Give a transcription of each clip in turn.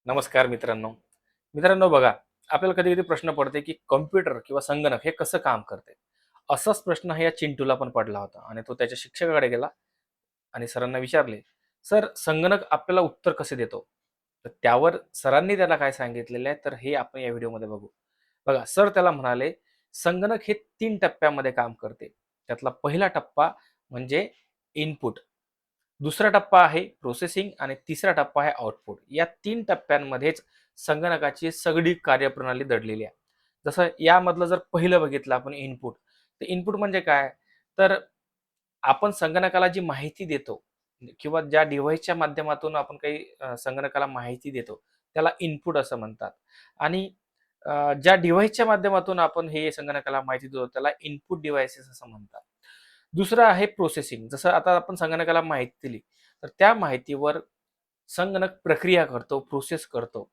नमस्कार मित्रांनो. मित्रांनो बघा, आपल्याला कधी-कधी प्रश्न पडते, की कॉम्प्युटर किंवा संगणक हे कसं काम करते? असाच प्रश्न हा या चिंटूला पण पडला होता आणि तो त्याच्या शिक्षकाकडे गेला आणि सरांना विचारले, "सर, संगणक आपल्याला उत्तर कसे देतो?" तर त्यावर सरांनी त्याला काय सांगितलेलं आहे, तर हे आपण या व्हिडिओमध्ये बघू. बघा, सर त्याला म्हणाले, "संगणक हे 3 टप्प्यामध्ये काम करते. त्यातला पहिला टप्पा म्हणजे इनपुट. दुसरा टप्पा आहे प्रोसेसिंग आणि तिसरा टप्पा आहे आउटपुट. या 3 टप्प्यांमध्येच संगणकाची सगळी कार्यप्रणाली दडलेली आहे. जसं यामधलं जर पहिलं बघितलं आपण इनपुट, तर इनपुट म्हणजे काय? तर आपण संगणकाला जी माहिती देतो किंवा ज्या डिव्हाइसच्या माध्यमातून आपण काही संगणकाला माहिती देतो, त्याला इनपुट असं म्हणतात. आणि ज्या डिव्हाइसच्या माध्यमातून आपण हे संगणकाला माहिती देतो, त्याला इनपुट डिव्हाइसेस असं म्हणतात. दुसरं आहे प्रोसेसिंग. जसं आता आपण संगणकाला माहिती दिली, तर त्या माहितीवर संगणक प्रक्रिया करतो, प्रोसेस करतो.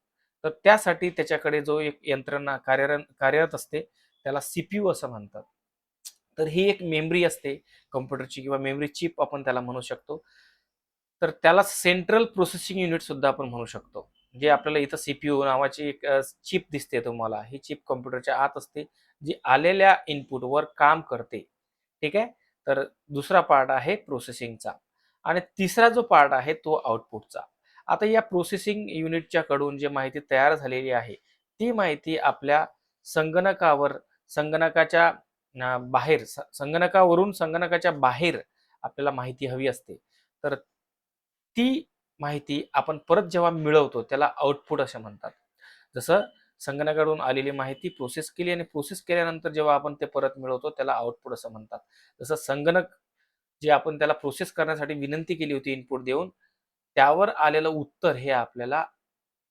तर त्यासाठी त्याच्याकडे जो एक यंत्रणा कार्यरत असते, त्याला सीपीयू असं म्हणतात. तर ही एक मेमरी असते कॉम्प्युटरची किंवा मेमरी चिप आपण त्याला म्हणू शकतो. तर त्याला सेंट्रल प्रोसेसिंग युनिट सुद्धा आपण म्हणू शकतो. जे आपल्याला इथं सीपीयू नावाची एक चिप दिसते तुम्हाला. ही चिप कॉम्प्युटरच्या आत असते, जी आलेल्या इनपुटवर काम करते. ठीक आहे? तर दुसरा पार्ट आहे प्रोसेसिंगचा आणि तिसरा जो पार्ट आहे तो आउटपुटचा. आता या प्रोसेसिंग युनिटच्या कडून जी माहिती तयार झालेली आहे, ती माहिती आपल्या संगणकावर संगणकाच्या बाहेर संगणकावरून संगणकाच्या बाहेर आपल्याला माहिती हवी असते. तर ती माहिती आपण परत जेव्हा मिळवतो त्याला आउटपुट असे म्हणतात. जसं संगणकाकडून आलेली माहिती प्रोसेस केली आणि प्रोसेस केल्यानंतर जेव्हा आपण ते परत मिळवतो त्याला आउटपुट असं म्हणतात. जसं संगणक जे आपण त्याला प्रोसेस करण्यासाठी विनंती केली होती इनपुट देऊन, त्यावर आलेलं उत्तर हे आपल्याला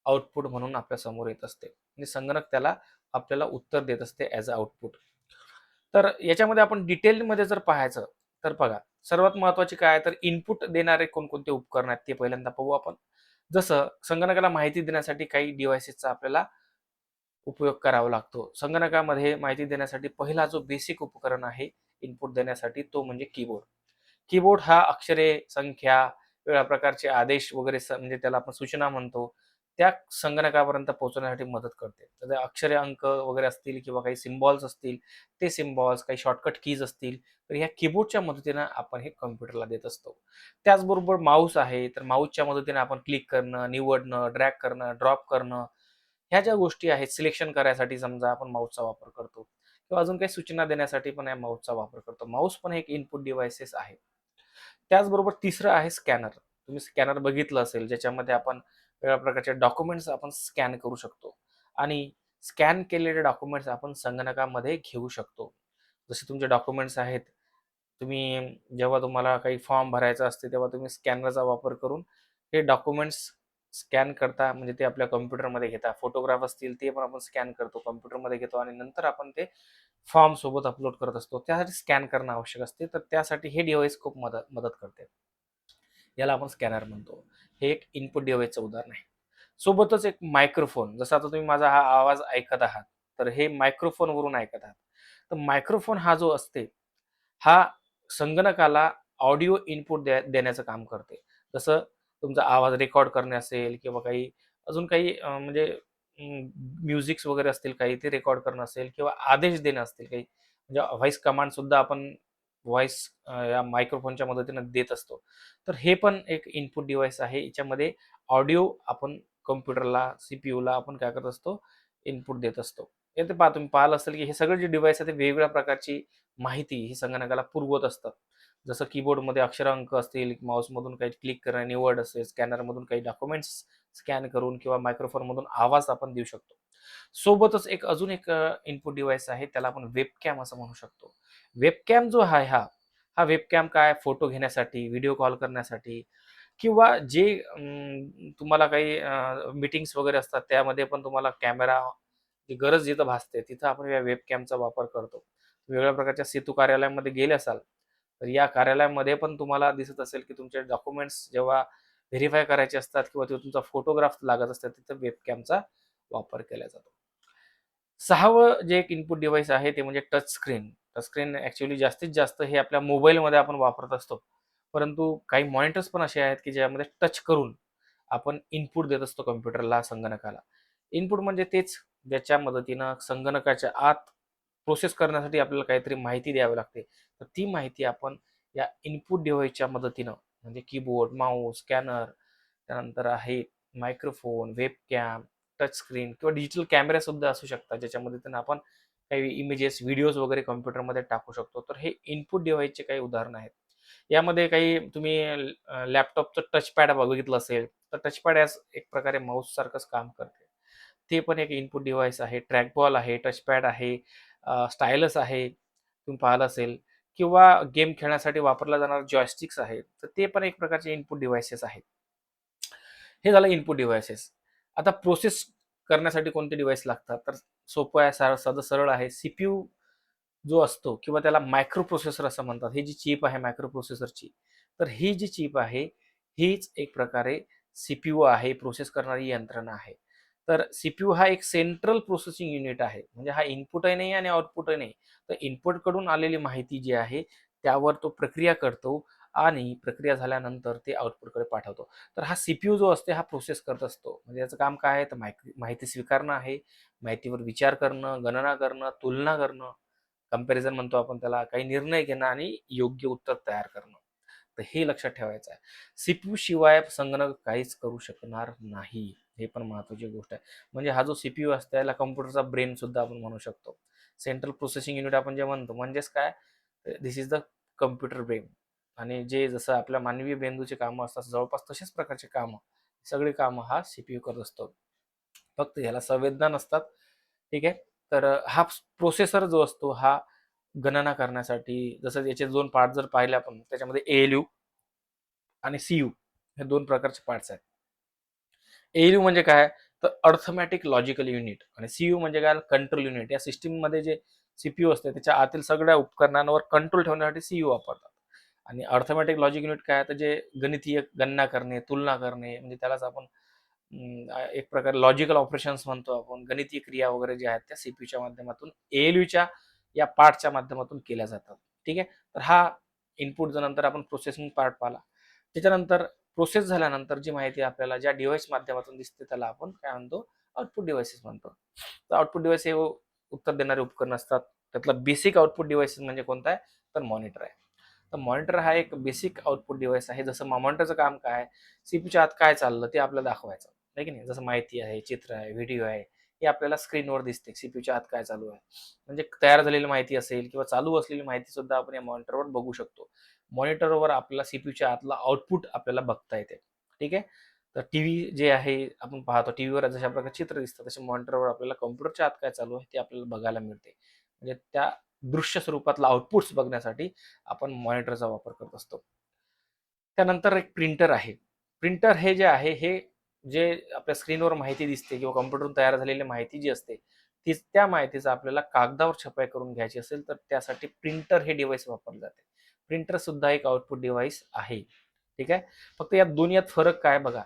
आउटपुट म्हणून आपल्या समोर येत असते आणि संगणक त्याला आपल्याला उत्तर देत असते ॲज अ आउटपुट. तर याच्यामध्ये आपण डिटेलमध्ये जर पाहायचं, तर बघा सर्वात महत्त्वाचे काय आहे, तर इनपुट देणारे कोणकोणते उपकरण आहेत ते पहिल्यांदा पाहू आपण. जसं संगणकाला माहिती देण्यासाठी काही डिव्हाइसेसचा आपल्याला उपयोग करावा लागतो. संगणकामध्ये माहिती देण्यासाठी पहिला जो बेसिक उपकरण आहे इनपुट देण्यासाठी तो म्हणजे कीबोर्ड. कीबोर्ड हा अक्षरे, संख्या, वेगळ्या प्रकारचे आदेश वगैरे म्हणजे त्याला आपण सूचना म्हणतो, त्या संगणकापर्यंत पोहोचवण्यासाठी मदत करते. तर ते अक्षरे, अंक वगैरे असतील किंवा काही सिम्बॉल्स असतील, ते सिम्बॉल्स, काही शॉर्टकट कीज असतील, तर ह्या कीबोर्डच्या मदतीनं आपण हे कॉम्प्युटरला देत असतो. त्याचबरोबर माऊस आहे, तर माऊसच्या मदतीने आपण क्लिक करणं, निवडणं, ड्रॅग करणं, ड्रॉप करणं, ह्या ज्या गोष्टी आहेत सिलेक्शन करायसाठी समजा आपण माऊसचा वापर करतो किंवा अजून काही सूचना देण्यासाठी पण या माऊसचा वापर करतो. माऊस पण एक इनपुट डिव्हाइसेस आहे. त्याचबरोबर तिसरं आहे स्कॅनर. तुम्ही स्कॅनर बघितलं असेल, ज्याच्यामध्ये आपण वेगवेगळ्या प्रकारचे डॉक्युमेंट्स आपण स्कॅन करू शकतो आणि स्कॅन केलेले डॉक्युमेंट्स आपण संगणकामध्ये घेऊ शकतो. जसे तुमचे डॉक्युमेंट्स आहेत, तुम्ही जेव्हा तुम्हाला काही फॉर्म भरायचा असते, तेव्हा तुम्ही स्कॅनरचा वापर करून हे डॉक्युमेंट्स स्कॅन करता, म्हणजे ते आपल्या कॉम्प्युटरमध्ये घेता. फोटोग्राफ असतील, ते पण आपण स्कॅन करतो, कॉम्प्युटरमध्ये घेतो आणि नंतर आपण ते फॉर्म सोबत अपलोड करत असतो. त्यासाठी स्कॅन करणं आवश्यक असते. तर त्यासाठी हे डिव्हाइस खूप मदत मदत करते. याला आपण स्कॅनर म्हणतो. हे एक इनपुट डिव्हाइसचं उदाहरण आहे. सोबतच एक मायक्रोफोन. जसं आता तुम्ही माझा हा आवाज ऐकत आहात, तर हे मायक्रोफोनवरून ऐकत आहात. तर मायक्रोफोन हा जो असते, हा संगणकाला ऑडिओ इनपुट देण्याचं काम करते. जसं तुमचा आवाज रेकॉर्ड करणे असेल किंवा काही अजून काही म्हणजे म्युझिक्स वगैरे असतील काही ते रेकॉर्ड करणं असेल किंवा आदेश देणं असतील काही म्हणजे व्हॉईस कमांड सुद्धा आपण व्हॉईस या मायक्रोफोनच्या मदतीने देत असतो. तर हे पण एक इनपुट डिव्हाइस आहे. याच्यामध्ये ऑडिओ आपण कॉम्प्युटरला, सीपीयूला आपण काय करत असतो, इनपुट देत असतो. हे ते पहा तुम्ही पाहिलं असेल, की हे सगळे जे डिव्हाइस आहे ते वेगवेगळ्या प्रकारची माहिती ही संगणकाला पुरवत असतात. जसं कीबोर्डमध्ये अक्षर, अंक असतील, माऊसमधून काही क्लिक करणं, निवड असेल, स्कॅनरमधून काही डॉक्युमेंट्स स्कॅन करून किंवा मायक्रोफोनमधून आवाज आपण देऊ शकतो. सोबतच एक अजून एक इनपुट डिव्हाइस आहे, त्याला आपण वेबकॅम असं म्हणू शकतो. वेबकॅम जो आहे हा वेबकॅम काय फोटो घेण्यासाठी, व्हिडिओ कॉल करण्यासाठी किंवा जे तुम्हाला काही मीटिंग्स वगैरे असतात, त्यामध्ये पण तुम्हाला कॅमेरा ची गरज जिथं भासते, तिथं आपण या वेबकॅमचा वापर करतो. वेगवेगळ्या प्रकारच्या सेतू कार्यालयामध्ये गेले असाल, तर या कार्यालयामध्ये पण तुम्हाला दिसत असेल, की तुमचे डॉक्युमेंट्स जेव्हा व्हेरिफाय करायचे असतात किंवा तो तुमचा फोटोग्राफ लागत असतात, तिथं वेबकॅमचा वापर केला जातो. 6वं जे एक इनपुट डिव्हाइस आहे, ते म्हणजे touch screen. Touch screen actually जास्तीत जास्त हे आपल्या मोबाईलमध्ये आपण वापरत असतो. परंतु काही मॉनिटर्स पण असे आहेत की ज्यामध्ये टच करून आपण इनपुट देत असतो कॉम्प्युटरला, संगणकाला. इनपुट म्हणजे तेच ज्याच्या मदतीनं संगणकाच्या आत प्रोसेस करण्यासाठी आपल्याला काहीतरी माहिती द्यावी लागते. तर ती माहिती आपण या इनपुट डिव्हाइसच्या मदतीनं म्हणजे कीबोर्ड, माऊस, स्कॅनर, त्यानंतर आहे मायक्रोफोन, वेबकॅम, टच स्क्रीन किंवा डिजिटल कॅमेरा सुद्धा असू शकतात, ज्याच्या मदतीनं आपण काही इमेजेस, व्हिडिओज वगैरे कॉम्प्युटरमध्ये टाकू शकतो. तर हे इनपुट डिव्हाइसचे काही उदाहरणं आहेत. यामध्ये काही तुम्ही लॅपटॉपचं टचपॅड बघितलं असेल, तर टचपॅड याच एक प्रकारे माऊस सारखंच काम करते. ते पण एक इनपुट डिव्हाइस आहे. ट्रॅकबॉल आहे, टचपॅड आहे, स्टायलस आहे, तुम्ही पाहिलं असेल किंवा गेम खेळण्यासाठी वापरला जाणारा जॉयस्टिक्स आहे. तर ते पण एक प्रकारचे इनपुट डिव्हाइसेस आहेत. हे झालं इनपुट डिव्हाइसेस. आता प्रोसेस करण्यासाठी कोणते डिव्हाइस लागतात? तर सोपं आहे, साधं सरळ आहे. सीपीयू जो असतो किंवा त्याला मायक्रो प्रोसेसर असं म्हणतात. ही जी चिप आहे मायक्रो प्रोसेसरची, तर ही जी चिप आहे, हीच एक प्रकारे सीपीयू आहे, प्रोसेस करणारी यंत्रणा आहे. तर सीपीयू हा एक सेंट्रल प्रोसेसिंग युनिट आहे. म्हणजे हा इनपुटही नाही आणि आउटपुटही नाही. तर इनपुटकडून आलेली माहिती जी आहे, त्यावर तो प्रक्रिया करतो आणि प्रक्रिया झाल्यानंतर ते आउटपुटकडे पाठवतो. तर हा सीपीयू जो असतो हा प्रोसेस करत असतो. म्हणजे याचं काम काय आहे? तर माहिती स्वीकारणं आहे, माहितीवर विचार करणं, गणना करणं, तुलना करणं, कंपॅरिझन म्हणतो आपण त्याला, काही निर्णय घेणं आणि योग्य उत्तर तयार करणं. तर हे लक्षात ठेवायचं आहे. सीपीयू शिवाय संगणक काहीच करू शकणार नाही. हे पण महत्त्वाची गोष्ट आहे. म्हणजे हा जो सीपीयू असतो याला कॉम्प्युटरचा ब्रेन सुद्धा आपण म्हणू शकतो. सेंट्रल प्रोसेसिंग युनिट आपण जे म्हणतो म्हणजेच काय? This is the computer brain. आणि जे जसं आपल्या मानवी मेंदूची कामं असतात जवळपास तशाच प्रकारची कामं, सगळी कामं हा सीपीयू करत असतो. फक्त ह्याला संवेदना नसतात. ठीक आहे. तर हा प्रोसेसर जो असतो हा गणना करण्यासाठी, जसं याचे 2 पार्ट जर पाहिले आपण त्याच्यामध्ये एएलयू आणि सीयू हे 2 प्रकारचे पार्ट्स आहेत. एएलयू म्हणजे काय? तर अर्थमॅटिक लॉजिकल युनिट आणि सीयू म्हणजे काय? Control unit. या सिस्टममध्ये जे सीपीयू असते त्याच्या आतील सगळ्या उपकरणांवर कंट्रोल ठेवण्यासाठी सीयू वापरतात. आणि अर्थमॅटिक लॉजिक युनिट काय? तर जे गणितीय गणना करणे, तुलना करणे म्हणजे त्यालाच आपण एक प्रकारे लॉजिकल ऑपरेशन्स म्हणतो आपण. गणितीय क्रिया वगैरे ज्या आहेत त्या सीपीयूच्या माध्यमातून एएलयूच्या या पार्टच्या माध्यमातून केल्या जातात. ठीक आहे. तर हा इनपुट नंतर आपण प्रोसेसिंग पार्ट पाहिला. त्याच्यानंतर प्रोसेस झाल्यानंतर जी माहिती आपल्याला ज्या डिव्हाइस माध्यमातून दिसते त्याला आपण काय म्हणतो? आउटपुट डिव्हाइसेस म्हणतो. तर आउटपुट डिव्हाइस हे उत्तर देणारे उपकरण असतात. त्यातला बेसिक आउटपुट डिव्हाइस म्हणजे कोणता आहे? तर मॉनिटर आहे. तर मॉनिटर हा एक बेसिक आउटपुट डिव्हाइस आहे. जसं मॉनिटरचं काम काय आहे? सीपीयूच्या आत काय चाललं ते आपल्याला दाखवायचं. आहे की नाही? जसं माहिती आहे, चित्र आहे, व्हिडिओ आहे, हे आपल्याला स्क्रीनवर दिसते. सीपीयूच्या आत काय चालू आहे. म्हणजे तयार झालेली माहिती असेल किंवा चालू असलेली माहिती सुद्धा आपण या मॉनिटरवर बघू शकतो. मॉनिटरवर आपल्याला सीपीयूच्या आतला आउटपुट आपल्याला बघता येते. ठीक आहे. तर टीव्ही जे आहे आपण पाहतो टीव्हीवर जशा प्रकारे चित्र दिसतं तसे मॉनिटरवर आपल्याला कॉम्प्युटरच्या आत काय चालू आहे ते आपल्याला बघायला मिळते. म्हणजे त्या दृश्य स्वरूपातला आउटपुट्स बघण्यासाठी आपण मॉनिटरचा वापर करत असतो. त्यानंतर एक प्रिंटर आहे. प्रिंटर हे जे आहे हे जे आपल्या स्क्रीनवर माहिती दिसते किंवा कॉम्प्युटरवरून तयार झालेली माहिती जी असते, तीच त्या माहितीचा आपल्याला कागदावर छपाई करून घ्यायची असेल तर त्यासाठी प्रिंटर हे डिव्हाइस वापरले जाते. प्रिंटर सुद्धा एक आउटपुट डिव्हाइस आहे. ठीक आहे. फक्त या दोन्हीत फरक काय बघा.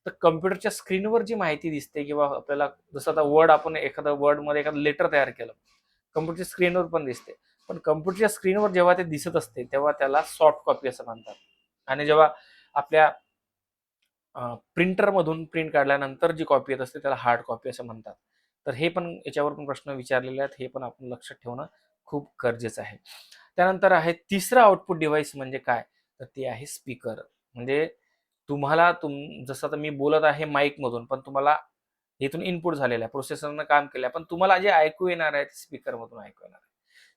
तर कॉम्प्युटरच्या स्क्रीनवर जी माहिती दिसते किंवा आपल्याला जसं आता वर्ड आपण एखादा वर्डमध्ये एखादं लेटर तयार केलं. कॉम्प्युटरच्या स्क्रीनवर पण दिसते. पण कॉम्प्युटरच्या स्क्रीनवर जेव्हा ते दिसत असते तेव्हा त्याला सॉफ्ट कॉपी असं म्हणतात. आणि जेव्हा आपल्या प्रिंटरमधून प्रिंट काढल्यानंतर जी कॉपी येत असते त्याला हार्ड कॉपी असं म्हणतात. तर हे पण याच्यावर पण प्रश्न विचारलेले आहेत. हे पण आपण लक्षात ठेवणं खूप गरजेचं आहे. त्यानंतर आहे तिसरं आउटपुट डिव्हाइस म्हणजे काय? तर ते आहे स्पीकर. म्हणजे तुम्हाला जसं आता मी बोलत आहे माईकमधून, पण तुम्हाला इथून इनपुट झालेलं आहे. प्रोसेसरनं काम केलं पण तुम्हाला जे ऐकू येणार आहे ते स्पीकरमधून ऐकू येणार आहे.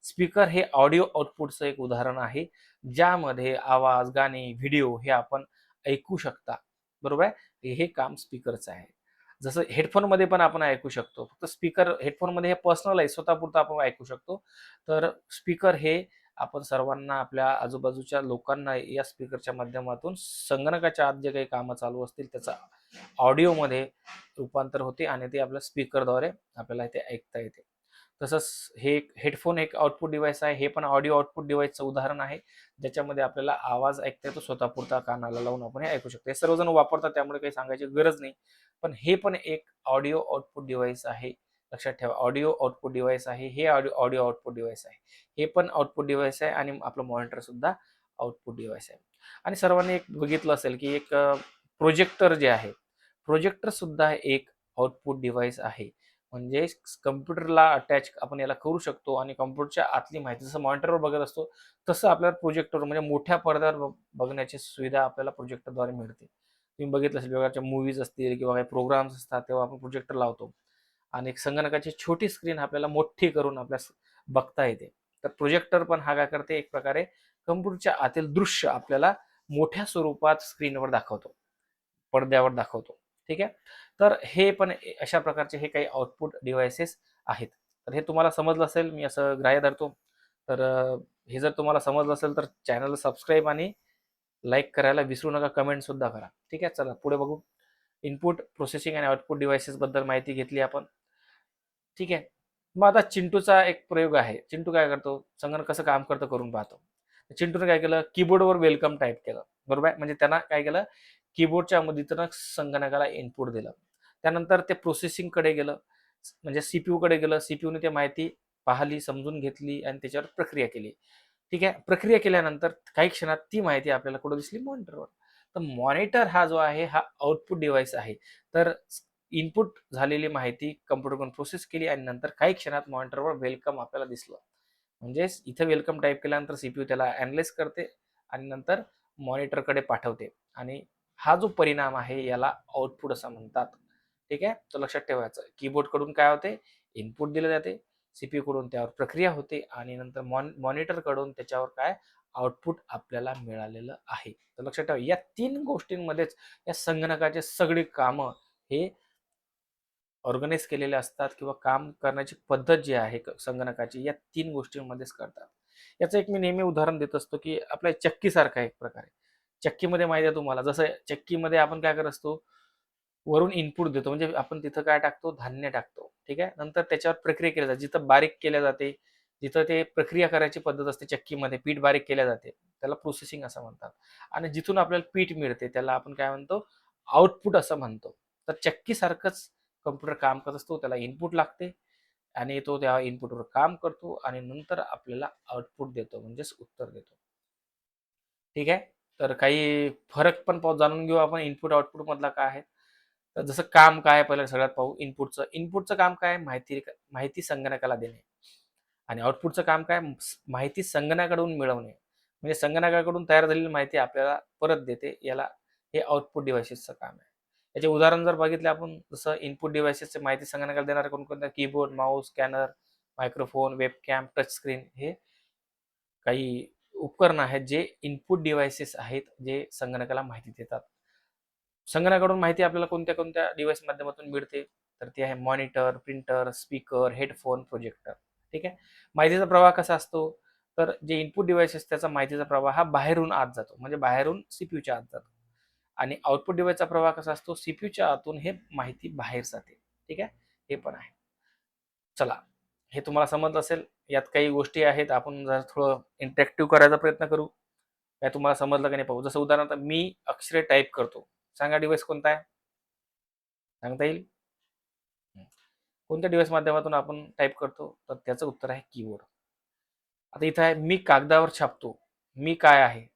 स्पीकर हे ऑडिओ आउटपुटचं एक उदाहरण आहे. ज्यामध्ये आवाज, गाणी, व्हिडिओ हे आपण ऐकू शकता. बरोबर आहे? हे काम स्पीकरचं आहे. जसं हेडफोनमध्ये पण आपण ऐकू शकतो. फक्त स्पीकर हेडफोनमध्ये हे पर्सनल आहे, स्वतःपुरतं आपण ऐकू शकतो. तर स्पीकर हे आपण सर्वांना आपल्या आजूबाजूच्या लोकांना या स्पीकरच्या माध्यमातून संगणकाच्या आत जे काही कामं चालू असतील त्याचं ऑडिओमध्ये रूपांतर होते आणि ते आपल्या स्पीकरद्वारे आपल्याला ते ऐकता येते. तसंच हे हेडफोन एक आउटपुट डिव्हाइस आहे. हे पण ऑडिओ आउटपुट डिव्हाइसचं उदाहरण आहे. ज्याच्यामध्ये आपल्याला आवाज ऐकता येतो स्वतःपुरता कानाला लावून आपण हे ऐकू शकतो. हे सर्वजण वापरतात त्यामुळे काही सांगायची गरज नाही. पण हे पण एक ऑडिओ आउटपुट डिव्हाइस आहे. लक्षात ठेवा ऑडिओ आउटपुट डिव्हाइस आहे. हे ऑडिओ आउटपुट डिव्हाइस आहे. हे पण आउटपुट डिव्हाइस आहे आणि आपलं मॉनिटर सुद्धा आउटपुट डिव्हाइस आहे. आणि सर्वांनी एक बघितलं असेल की एक प्रोजेक्टर जे आहे, प्रोजेक्टर सुद्धा एक आउटपुट डिव्हाइस आहे. म्हणजे कम्प्युटरला अटॅच आपण याला करू शकतो आणि कम्प्युटरच्या आतली माहिती जसं मॉनिटरवर बघत असतो, तसं आपल्याला प्रोजेक्टर म्हणजे मोठ्या पडद्यावर बघण्याची सुविधा आपल्याला प्रोजेक्टरद्वारे मिळते. तुम्ही बघितलं असेल वेगवेगळ्या मूव्हीज असतील किंवा काही प्रोग्राम्स असतात तेव्हा आपण प्रोजेक्टर लावतो आणि एक संगणकाची छोटी स्क्रीन आपल्याला मोठी करून आपल्याला बघता येते. तर प्रोजेक्टर पण हा काय करते, एक प्रकारे कम्प्युटरच्या आतील दृश्य आपल्याला मोठ्या स्वरूपात स्क्रीनवर दाखवतो, पडद्यावर दाखवतो. ठीक आहे. तर हे पण अशा प्रकारचे हे काही आउटपुट डिव्हाइसेस आहेत. तर हे तुम्हाला समजलं असेल, मी असं ग्राह्य धरतो. तर हे जर तुम्हाला समजलं असेल तर चॅनल सबस्क्राईब आणि लाईक करायला विसरू नका, कमेंट सुद्धा करा. ठीक आहे. चला पुढे बघू. इनपुट प्रोसेसिंग आणि आउटपुट डिव्हाइसेस बद्दल माहिती घेतली आपण. ठीक आहे. मग आता चिंटूचा एक प्रयोग आहे. चिंटू काय करतो, संगणक कसं काम करतं करून पाहतो. चिंटूने काय केलं, कीबोर्डवर वेलकम टाईप केलं. बरोबर आहे. म्हणजे त्यांना काय केलं, कीबोर्डच्या मदतीनं संगणकाला इनपुट दिलं. त्यानंतर ते प्रोसेसिंगकडे गेलं, म्हणजे सीपीयूकडे गेलं. सीपीयूने ते माहिती पाहिली, समजून घेतली आणि त्याच्यावर प्रक्रिया केली. ठीक आहे. प्रक्रिया केल्यानंतर काही क्षणात ती माहिती आपल्याला कुठं दिसली, मॉनिटरवर. तर मॉनिटर हा जो आहे हा आउटपुट डिव्हाइस आहे. तर इनपुट झालेली माहिती कम्प्युटरकडून प्रोसेस केली आणि नंतर काही क्षणात मॉनिटरवर वेलकम आपल्याला दिसलं. म्हणजेच इथं वेलकम टाईप केल्यानंतर सीपीयू त्याला अॅनलाइज करते आणि नंतर मॉनिटरकडे पाठवते आणि हा जो परिणाम आहे याला आउटपुट असं म्हणतात. ठीक आहे. तर लक्षात ठेवायचं, कीबोर्डकडून काय होते, इनपुट दिले जाते, सीपीयू कडून त्यावर प्रक्रिया होते आणि नंतर मॉनिटरकडून त्याच्यावर काय आउटपुट आपल्याला मिळालेलं आहे. तर लक्षात ठेवा, या 3 गोष्टींमध्येच या संगणकाचे सगळी कामं हे ऑर्गनाइज केलेले असतात किंवा काम करण्याची पद्धत जी आहे संगणकाची या 3 गोष्टींमध्येच करतात. याचं एक मी नेहमी उदाहरण देत असतो, की आपल्या चक्कीसारखं आहे एक प्रकारे. चक्कीमध्ये माहिती आहे तुम्हाला, जसं चक्कीमध्ये आपण काय करत असतो, वरून इनपुट देतो. म्हणजे आपण तिथं काय टाकतो, धान्य टाकतो. ठीक आहे. नंतर त्याच्यावर प्रक्रिया केली जाते. जिथं बारीक केल्या जाते, जिथं ते प्रक्रिया करायची पद्धत असते चक्कीमध्ये, पीठ बारीक केल्या जाते. त्याला प्रोसेसिंग असं म्हणतात. आणि जिथून आपल्याला पीठ मिळते त्याला आपण काय म्हणतो, आउटपुट असं म्हणतो. तर चक्कीसारखंच कम्प्युटर काम करत असतो. त्याला इनपुट लागते आणि तो त्या इनपुटवर काम करतो आणि नंतर आपल्याला आउटपुट देतो, म्हणजेच उत्तर देतो. ठीक आहे. तर काही फरक पण जाणून घेऊ आपण इनपुट आउटपुट मधला काय आहे. तर जसं काम काय आहे पहिलं सगळ्यात पाहू इनपुटचं. इनपुटचं काम काय आहे, माहिती संगणकाला देणे आणि आउटपुटचं काम काय, माहिती संगणकाकडून मिळवणे. म्हणजे संगणकाकडून तयार झालेली माहिती आपल्याला परत देते. याला हे आउटपुट डिव्हाइसेसचं काम आहे. याचे उदाहरण जर बघितले आपण, जसं इनपुट डिव्हाइसेसची माहिती संगणकाला देणारे कोणकोणते, keyboard, Mouse, scanner, microphone, webcam, touch screen हे काही उपकरण आहेत जे इनपुट डिव्हाइसेस आहेत, जे संगणकाला माहिती देतात. संगणकाकडून माहिती आपल्याला कोणत्या कोणत्या डिव्हाइस माध्यमातून मिळते, तर ती आहे monitor, printer, speaker, headphone, projector. ठीक आहे. माहितीचा प्रवाह कसा असतो, तर जे इनपुट डिव्हाइसेस त्याचा माहितीचा प्रवाह हा बाहेरून आत जातो, म्हणजे बाहेरून सीपीयूच्या आत जातो आणि आउटपुट डिव्हाइसचा प्रवाह कसा असतो, सीपीयूच्या आतून हे माहिती बाहेर जाते. ठीक आहे. हे पण आहे. चला, हे तुम्हाला समजलं असेल. यात काही गोष्टी आहेत, आपण जर थोडं इंटरॅक्टिव्ह करायचा प्रयत्न करू. काय तुम्हाला समजलं का नाही पाहू. जसं उदाहरणार्थ मी अक्षरे टाइप करतो. सांगा डिव्हाइस कोणता आहे? सांगता येईल? हं. कोणत्या डिव्हाइस माध्यमातून आपण टाइप करतो? तर त्याचं उत्तर आहे कीबोर्ड. आता इथं आहे मी कागदावर छापतो. मी काय आहे?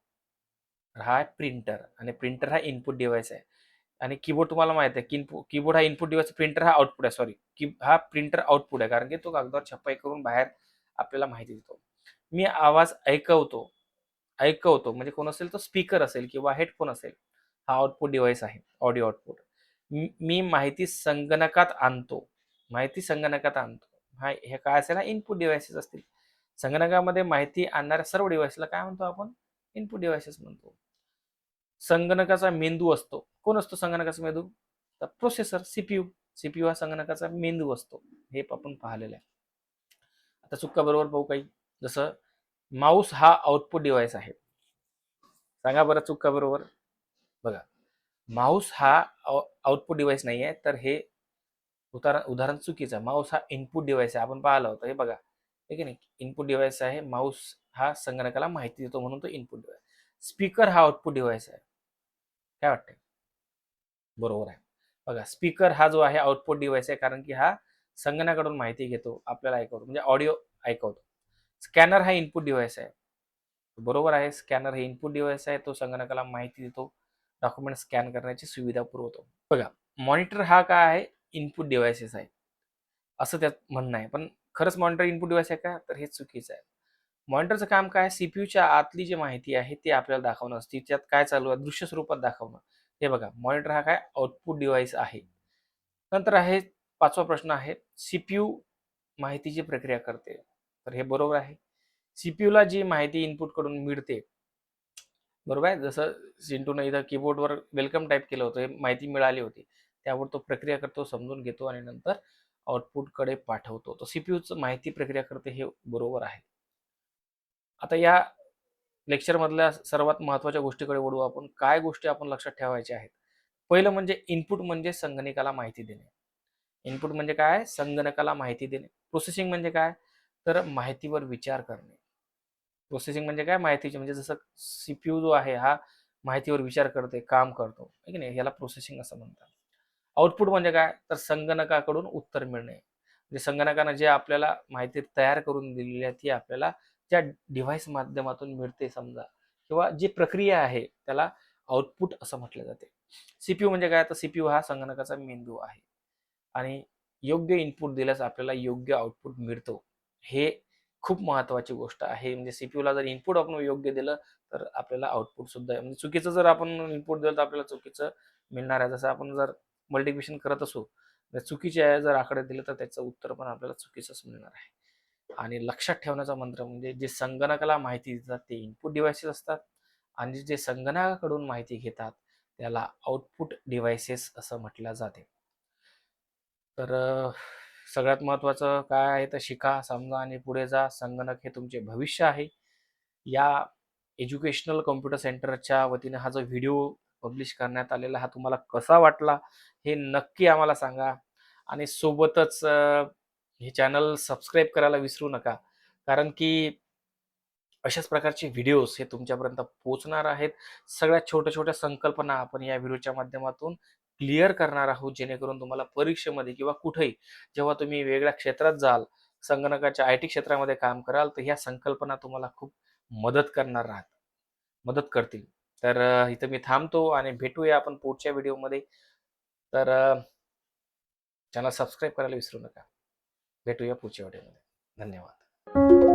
तर हा आहे प्रिंटर आणि प्रिंटर हा इनपुट डिव्हाइस आहे. आणि कीबोर्ड तुम्हाला माहिती आहे, की कीबोर्ड हा इनपुट डिव्हाइस, प्रिंटर हा आउटपुट आहे. सॉरी, हा प्रिंटर आउटपुट आहे, कारण की तो कागदावर छपाई करून बाहेर आपल्याला माहिती देतो. मी आवाज ऐकवतो. ऐकवतो म्हणजे कोण असेल, तो स्पीकर असेल किंवा हेडफोन असेल. हा आउटपुट डिव्हाइस आहे, ऑडिओ आउटपुट. मी माहिती संगणकात आणतो. माहिती संगणकात आणतो. हा हे काय असेल, हा इनपुट डिव्हाइसेस असतील. संगणकामध्ये माहिती आणणाऱ्या सर्व डिव्हाइसला काय म्हणतो आपण? इनपुट डिव्हाइसेस म्हणतो. संगणकाचा मेंदू असतो. कोण असतो संगणकाचा मेंदू? तर प्रोसेसर, सीपीयू. सीपीयू हा संगणकाचा मेंदू असतो. हे आपण पाहिलेलं आहे. आता चुका बरोबर पाहू काही. जसं माऊस हा आउटपुट डिव्हाइस आहे. सांगा बरं चुका बरोबर. बघा, माऊस हा आउटपुट डिव्हाइस नाही आहे, तर हे उदाहरण चुकीचं आहे. माऊस हा इनपुट डिव्हाइस आहे. आपण पाहिलं होतं. हे बघा, हे की नाही, इनपुट डिव्हाइस आहे. माऊस हा संगणकाला माहिती देतो म्हणून तो इनपुट डिव्हाइस. स्पीकर हा आउटपुट डिव्हाइस आहे. काय वाटतंय? बरोबर आहे. बघा, स्पीकर हा जो आहे आउटपुट डिव्हाइस आहे, कारण की हा संगणकाकडून माहिती घेतो, आपल्याला ऐकवतो, म्हणजे ऑडिओ ऐकवतो. स्कॅनर हा इनपुट डिव्हाइस आहे. बरोबर आहे. स्कॅनर हे इनपुट डिव्हाइस आहे. तो संगणकाला माहिती देतो, डॉक्युमेंट स्कॅन करण्याची सुविधा पुरवतो. बघा, मॉनिटर हा काय आहे? इनपुट डिव्हाइसेस आहे, असं त्यात म्हणणं आहे. पण खरंच मॉनिटर इनपुट डिव्हाइस आहे का? तर हे चुकीचं आहे. मॉनिटरचं काम काय? सीपीयूच्या आतली जी माहिती आहे ती आपल्याला दाखवणं असते. त्यात काय चालू आहे दृश्य स्वरूपात दाखवणं. हे बघा, मॉनिटर हा काय? आउटपुट डिव्हाइस आहे. नंतर आहे 5वा प्रश्न आहे, सीपीयू माहितीची प्रक्रिया करते. तर हे बरोबर आहे. सीपीयूला जी माहिती इनपुटकडून मिळते, बरोबर आहे. जसं चिंटूनं इथं कीबोर्डवर वेलकम टाइप केलं होतं, हे माहिती मिळाली होती. त्यावर तो प्रक्रिया करतो, समजून घेतो आणि नंतर आउटपुटकडे पाठवतो. तो सीपीयूचं माहिती प्रक्रिया करते हे बरोबर आहे. आता या लेक्चरमधल्या सर्वात महत्त्वाच्या गोष्टीकडे वळू आपण. काय गोष्टी आपण लक्षात ठेवायच्या आहेत? पहिलं म्हणजे इनपुट म्हणजे संगणकाला माहिती देणे. इनपुट म्हणजे काय? संगणकाला माहिती देणे. प्रोसेसिंग म्हणजे काय? तर माहितीवर विचार करणे. प्रोसेसिंग म्हणजे काय? माहितीची म्हणजे जसं सीपीयू जो आहे हा माहितीवर विचार करते, काम करतो. आहे की नाही? याला प्रोसेसिंग असं म्हणतात. आउटपुट म्हणजे काय? तर संगणकाकडून उत्तर मिळणे. म्हणजे संगणकानं जे आपल्याला माहिती तयार करून दिलेली आहे ती आपल्याला त्या डिव्हाइस माध्यमातून मिळते समजा, किंवा जी प्रक्रिया आहे त्याला आउटपुट असं म्हटलं जाते. सीपीयू म्हणजे काय? तर सीपीयू हा संगणकाचा मेंदू आहे आणि योग्य इनपुट दिल्यास आपल्याला योग्य आउटपुट मिळतो. हे खूप महत्त्वाची गोष्ट आहे. म्हणजे सीपीयूला जर इनपुट आपण योग्य दिलं तर आपल्याला आउटपुट सुद्धा म्हणजे चुकीचं जर आपण इनपुट दिलं तर आपल्याला चुकीचं मिळणार आहे. जसं आपण जर मल्टिप्लिकेशन करत असू, तर चुकीचे आहे जर आकडे दिले तर त्याचं उत्तर पण आपल्याला चुकीचंच मिळणार आहे. आणि लक्षात ठेवण्याचा मंत्र म्हणजे जे संगणकाला माहिती देतात ते इनपुट डिव्हाइसेस असतात आणि जे संगणकाकडून माहिती घेतात त्याला आउटपुट डिव्हाइसेस असं म्हटलं जाते. तर सगळ्यात महत्त्वाचं काय आहे तर शिका, समजा आणि पुढे जा. संगणक हे तुमचे भविष्य आहे. या एज्युकेशनल कॉम्प्युटर सेंटरच्या वतीने हा जो व्हिडिओ पब्लिश करण्यात आलेला हा तुम्हाला कसा वाटला हे नक्की आम्हाला सांगा आणि सोबतच हे चॅनल सबस्क्राईब करायला विसरू नका. कारण की अशाच प्रकारचे व्हिडिओज हे तुमच्यापर्यंत पोहोचणार आहेत. सगळ्यात छोट्या-छोट्या संकल्पना आपण या व्हिडिओच्या माध्यमातून क्लिअर करणार आहोत, जेणेकरून तुम्हाला परीक्षेमध्ये किंवा कुठेही जेव्हा तुम्ही वेगळ्या क्षेत्रात जाल, संगणकाच्या आयटी क्षेत्रामध्ये काम कराल, तर ह्या संकल्पना तुम्हाला खूप मदत करणार आहात मदत करतील. तर इथं मी थांबतो आणि भेटूया आपण पुढच्या व्हिडिओमध्ये. तर चॅनल सबस्क्राईब करायला विसरू नका. भेटूया पुढच्या व्हिडिओमध्ये. धन्यवाद.